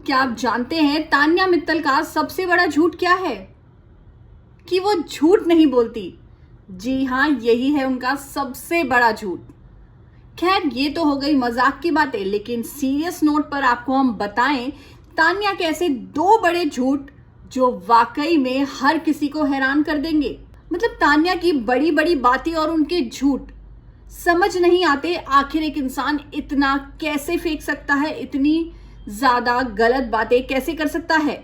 क्या आप जानते हैं तान्या मित्तल का सबसे बड़ा झूठ क्या है? कि वो झूठ नहीं बोलती। जी हाँ, यही है उनका सबसे बड़ा झूठ। खैर, ये तो हो गई मजाक की बातें, लेकिन सीरियस नोट पर आपको हम बताएं तान्या के ऐसे 2 बड़े झूठ जो वाकई में हर किसी को हैरान कर देंगे। मतलब तान्या की बड़ी बड़ी बातें और उनके झूठ समझ नहीं आते। आखिर एक इंसान इतना कैसे फेंक सकता है, इतनी ज्यादा गलत बातें कैसे कर सकता है।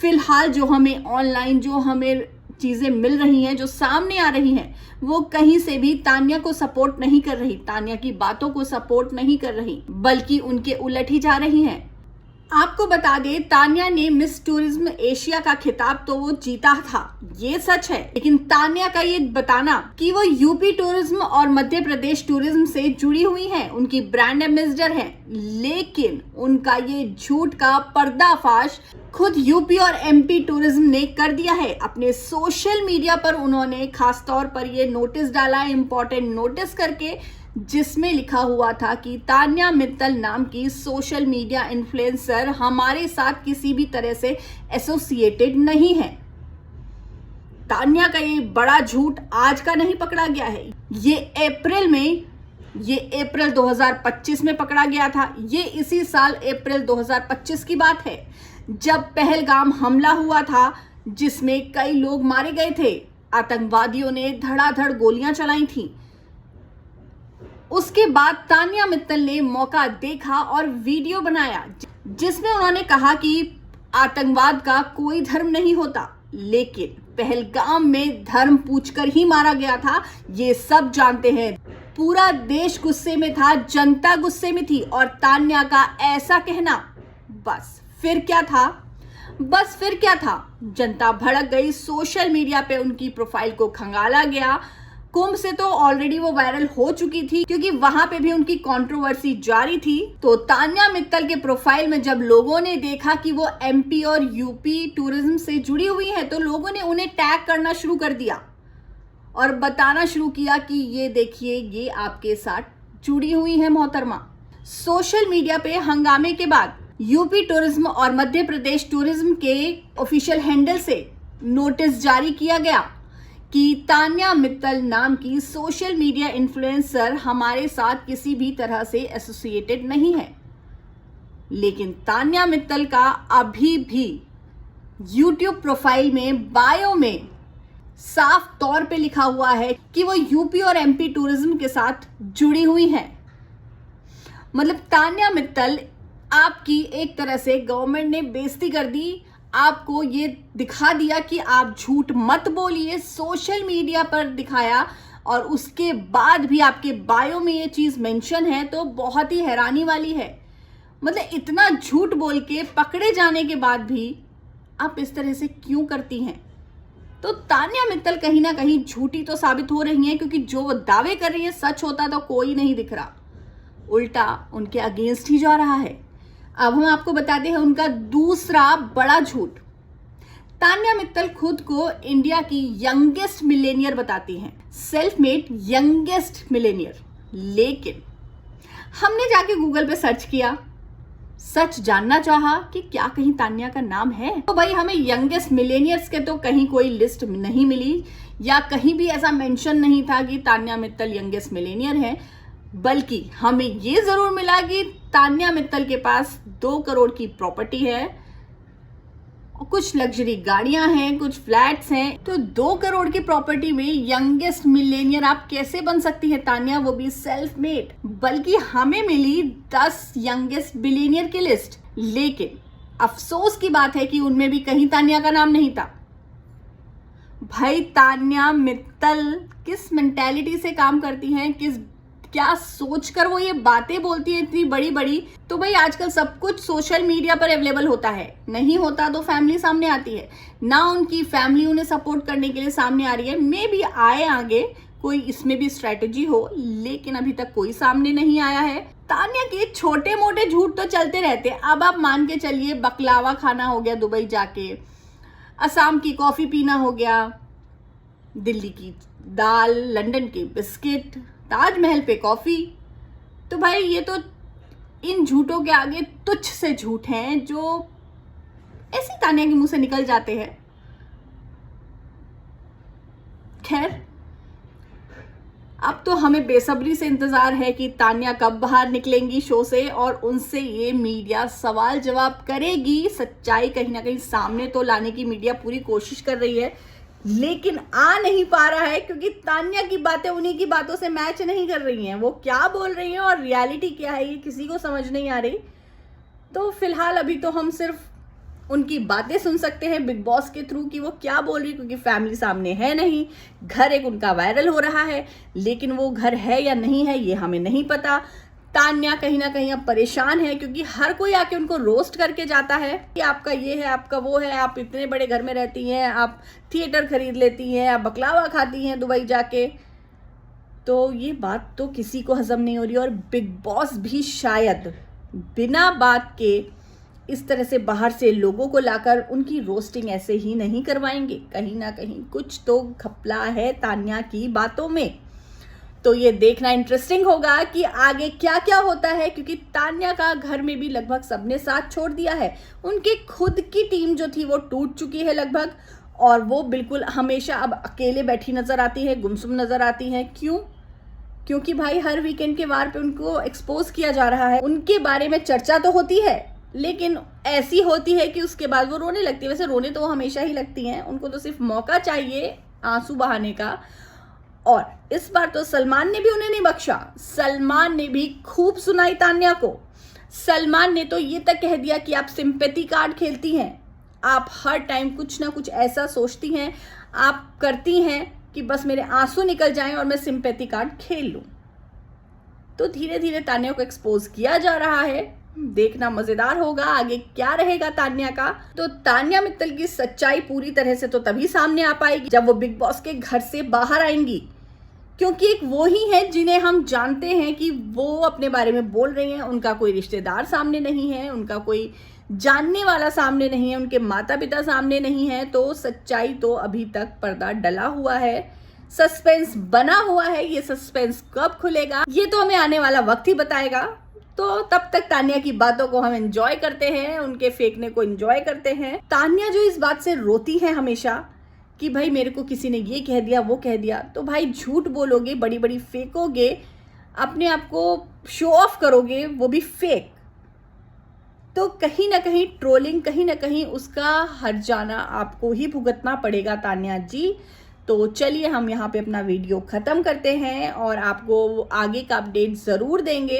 फिलहाल जो हमें ऑनलाइन जो हमें चीजें मिल रही हैं, जो सामने आ रही हैं, वो कहीं से भी तान्या को सपोर्ट नहीं कर रही, तान्या की बातों को सपोर्ट नहीं कर रही, बल्कि उनके उलट ही जा रही हैं। आपको बता दें, तान्या ने मिस टूरिज्म एशिया का खिताब तो वो जीता था, ये सच है। लेकिन तान्या का ये बताना कि वो यूपी टूरिज्म और मध्य प्रदेश टूरिज्म से जुड़ी हुई हैं, उनकी ब्रांड एम्बेसडर हैं, लेकिन उनका ये झूठ का पर्दाफाश खुद यूपी और एमपी टूरिज्म ने कर दिया है। अपने सोशल मीडिया पर उन्होंने खास तौर पर ये नोटिस डाला, इंपॉर्टेंट नोटिस करके, जिसमें लिखा हुआ था कि तान्या मित्तल नाम की सोशल मीडिया इन्फ्लुएंसर हमारे साथ किसी भी तरह से एसोसिएटेड नहीं है। तान्या का ये बड़ा झूठ आज का नहीं पकड़ा गया है, ये अप्रैल 2025 में पकड़ा गया था। ये इसी साल अप्रैल 2025 की बात है, जब पहलगाम हमला हुआ था, जिसमें कई लोग मारे गए थे। आतंकवादियों ने धड़ाधड़ गोलियां चलाई थी। उसके बाद तान्या मित्तल ने मौका देखा और वीडियो बनाया, जिसमें उन्होंने कहा कि आतंकवाद का कोई धर्म नहीं होता, लेकिन पहलगाम में धर्म पूछकर ही मारा गया था, ये सब जानते हैं। पूरा देश गुस्से में था, जनता गुस्से में थी, और तान्या का ऐसा कहना, बस फिर क्या था, जनता भड़क गई। सोशल मीडिया पे उनकी प्रोफाइल को खंगाला गया। कुंभ से तो ऑलरेडी वो वायरल हो चुकी थी, क्योंकि वहां पे भी उनकी कंट्रोवर्सी जारी थी। तो तान्या मित्तल के प्रोफाइल में जब लोगों ने देखा कि वो एमपी और यूपी टूरिज्म से जुड़ी हुई हैं, तो लोगों ने उन्हें टैग करना शुरू कर दिया और बताना शुरू किया कि ये देखिए, ये आपके साथ जुड़ी हुई है मोहतरमा। सोशल मीडिया पे हंगामे के बाद यूपी टूरिज्म और मध्य प्रदेश टूरिज्म के ऑफिशियल हैंडल से नोटिस जारी किया गया कि तान्या मित्तल नाम की सोशल मीडिया इन्फ्लुएंसर हमारे साथ किसी भी तरह से एसोसिएटेड नहीं है। लेकिन तान्या मित्तल का अभी भी यूट्यूब प्रोफाइल में बायो में साफ तौर पे लिखा हुआ है कि वो यूपी और एमपी टूरिज्म के साथ जुड़ी हुई हैं। मतलब तान्या मित्तल, आपकी एक तरह से गवर्नमेंट ने बेइज्जती कर दी, आपको ये दिखा दिया कि आप झूठ मत बोलिए, सोशल मीडिया पर दिखाया, और उसके बाद भी आपके बायो में ये चीज मेंशन है, तो बहुत ही हैरानी वाली है। मतलब इतना झूठ बोल के पकड़े जाने के बाद भी आप इस तरह से क्यों करती हैं? तो तान्या मित्तल कहीं ना कहीं झूठी तो साबित हो रही हैं, क्योंकि जो वो दावे कर रही है सच होता तो कोई नहीं दिख रहा, उल्टा उनके अगेंस्ट ही जा रहा है। अब हम आपको बताते हैं उनका दूसरा बड़ा झूठ। तान्या मित्तल खुद को इंडिया की यंगेस्ट मिलेनियर बताती हैं, सेल्फ मेड यंगेस्ट मिलेनियर। लेकिन हमने जाके गूगल पे सर्च किया, सच जानना चाहा कि क्या कहीं तान्या का नाम है, तो भाई हमें यंगेस्ट मिलेनियर्स के तो कहीं कोई लिस्ट नहीं मिली, या कहीं भी ऐसा मेंशन नहीं था कि तान्या मित्तल यंगेस्ट मिलेनियर है। बल्कि हमें ये जरूर मिला कि तान्या मित्तल के पास 2 करोड़ की प्रॉपर्टी है, कुछ लग्जरी गाड़ियां हैं, कुछ फ्लैट्स हैं। तो 2 करोड़ की प्रॉपर्टी में यंगेस्ट मिलेनियर आप कैसे बन सकती है तान्या, वो भी सेल्फ मेड? बल्कि हमें मिली 10 यंगेस्ट बिलियनियर की लिस्ट, लेकिन अफसोस की बात है कि उनमें भी कहीं तान्या का नाम नहीं था। भाई तान्या मित्तल किस मेंटेलिटी से काम करती हैं, क्या सोचकर वो ये बातें बोलती है इतनी बड़ी बड़ी? तो भाई आजकल सब कुछ सोशल मीडिया पर अवेलेबल होता है, नहीं होता तो फैमिली सामने आती है ना, उनकी फैमिली उन्हें सपोर्ट करने के लिए सामने आ रही है। मे भी आए आगे कोई इसमें भी स्ट्रेटेजी हो, लेकिन अभी तक कोई सामने नहीं आया है। तान्या के छोटे मोटे झूठ तो चलते रहते हैं। अब आप मान के चलिए, बकलावा खाना हो गया दुबई जाके, असम की कॉफी पीना हो गया, दिल्ली की दाल, लंदन के बिस्किट, ताजमहल पे कॉफी। तो भाई ये तो इन झूठों के आगे तुच्छ से झूठ हैं जो ऐसी तान्या के मुंह से निकल जाते हैं। खैर, अब तो हमें बेसब्री से इंतजार है कि तान्या कब बाहर निकलेंगी शो से और उनसे ये मीडिया सवाल जवाब करेगी। सच्चाई कहीं ना कहीं सामने तो लाने की मीडिया पूरी कोशिश कर रही है, लेकिन आ नहीं पा रहा है क्योंकि तान्या की बातें उन्हीं की बातों से मैच नहीं कर रही हैं। वो क्या बोल रही हैं और रियलिटी क्या है ये किसी को समझ नहीं आ रही। तो फिलहाल अभी तो हम सिर्फ उनकी बातें सुन सकते हैं बिग बॉस के थ्रू कि वो क्या बोल रही, क्योंकि फैमिली सामने है नहीं। घर एक उनका वायरल हो रहा है, लेकिन वो घर है या नहीं है ये हमें नहीं पता। तान्या कहीं ना कहीं अब परेशान है क्योंकि हर कोई आके उनको रोस्ट करके जाता है कि आपका ये है, आपका वो है, आप इतने बड़े घर में रहती हैं, आप थिएटर खरीद लेती हैं, आप बकलावा खाती हैं दुबई जाके। तो ये बात तो किसी को हजम नहीं हो रही और बिग बॉस भी शायद बिना बात के इस तरह से बाहर से लोगों को लाकर उनकी रोस्टिंग ऐसे ही नहीं करवाएंगे। कहीं ना कहीं कुछ तो घपला है तान्या की बातों में। तो ये देखना इंटरेस्टिंग होगा कि आगे क्या क्या होता है, क्योंकि तान्या का घर में भी लगभग सबने साथ छोड़ दिया है। उनकी खुद की टीम जो थी वो टूट चुकी है लगभग, और वो बिल्कुल हमेशा अब अकेले बैठी नजर आती है, गुमसुम नजर आती है। क्यों? क्योंकि भाई हर वीकेंड के वार पे उनको एक्सपोज किया जा रहा है। उनके बारे में चर्चा तो होती है, लेकिन ऐसी होती है कि उसके बाद वो रोने लगती है। वैसे रोने तो वो हमेशा ही लगती हैं, उनको तो सिर्फ मौका चाहिए आंसू बहाने का। और इस बार तो सलमान ने भी उन्हें नहीं बख्शा। सलमान ने भी खूब सुनाई तान्या को। सलमान ने तो ये तक कह दिया कि आप सिंपैथी कार्ड खेलती हैं, आप हर टाइम कुछ ना कुछ ऐसा सोचती हैं, आप करती हैं कि बस मेरे आंसू निकल जाएं और मैं सिंपैथी कार्ड खेल लूं। तो धीरे धीरे तान्या को एक्सपोज किया जा रहा है। देखना मजेदार होगा आगे क्या रहेगा तान्या का। तो तान्या मित्तल की सच्चाई पूरी तरह से तो तभी सामने आ पाएगी जब वो बिग बॉस के घर से बाहर आएंगी, क्योंकि एक वो ही है जिन्हें हम जानते हैं कि वो अपने बारे में बोल रही हैं। उनका कोई रिश्तेदार सामने नहीं है, उनका कोई जानने वाला सामने नहीं है, उनके माता पिता सामने नहीं है। तो सच्चाई तो अभी तक पर्दा डला हुआ है, सस्पेंस बना हुआ है। ये सस्पेंस कब खुलेगा ये तो हमें आने वाला वक्त ही बताएगा। तो तब तक तान्या की बातों को हम एंजॉय करते हैं, उनके फेंकने को एंजॉय करते हैं। तान्या जो इस बात से रोती है हमेशा कि भाई मेरे को किसी ने ये कह दिया वो कह दिया, तो भाई झूठ बोलोगे, बड़ी बड़ी फेंकोगे, अपने आप को शो ऑफ करोगे, वो भी फेक, तो कहीं ना कहीं ट्रोलिंग, कहीं ना कहीं उसका हर्जाना आपको ही भुगतना पड़ेगा तान्या जी। तो चलिए हम यहाँ पे अपना वीडियो खत्म करते हैं और आपको आगे का अपडेट जरूर देंगे।